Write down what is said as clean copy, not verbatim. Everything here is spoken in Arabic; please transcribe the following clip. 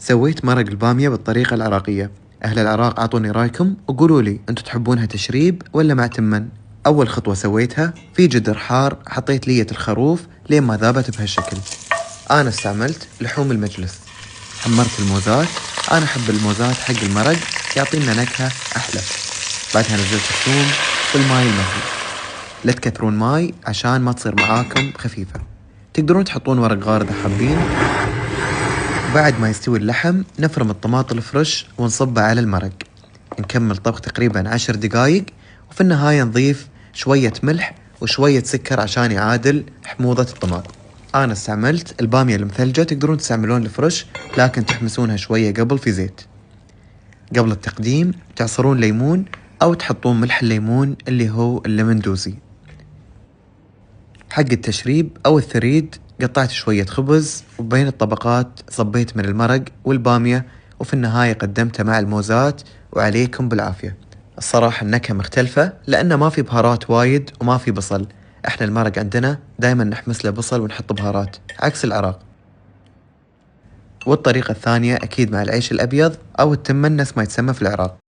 سويت مرق البامية بالطريقة العراقية. أهل العراق أعطوني رأيكم وقولوا لي أنتوا تحبونها تشريب ولا مع تمن. أول خطوة سويتها في جدر حار حطيت لية الخروف لين ما ذابت بهالشكل. أنا استعملت لحوم المجلس. حمرت الموزات، أنا أحب الموزات حق المرق يعطينا نكهة أحلى. بعدها نزلت الثوم والماي المغلي. لا تكثرون ماي عشان ما تصير معاكم خفيفة. تقدرون تحطون ورق غار إذا حابين. بعد ما يستوي اللحم نفرم الطماطم الفريش ونصبه على المرق. نكمل طبخ تقريبا 10 دقايق، وفي النهاية نضيف شوية ملح وشوية سكر عشان يعادل حموضة الطماطم. أنا استعملت البامية المثلجة، تقدرون تستعملون الفريش لكن تحمسونها شوية قبل في زيت. قبل التقديم تعصرون ليمون أو تحطون ملح الليمون اللي هو الليمندوزي. حق التشريب أو الثريد قطعت شوية خبز، وبين الطبقات صبيت من المرق والبامية، وفي النهاية قدمتها مع الموزات وعليكم بالعافية. الصراحة النكهة مختلفة لأنه ما في بهارات وايد وما في بصل. احنا المرق عندنا دايما نحمس له بصل ونحط بهارات عكس العراق. والطريقة الثانية أكيد مع العيش الأبيض أو التمن نفس ما يتسمى في العراق.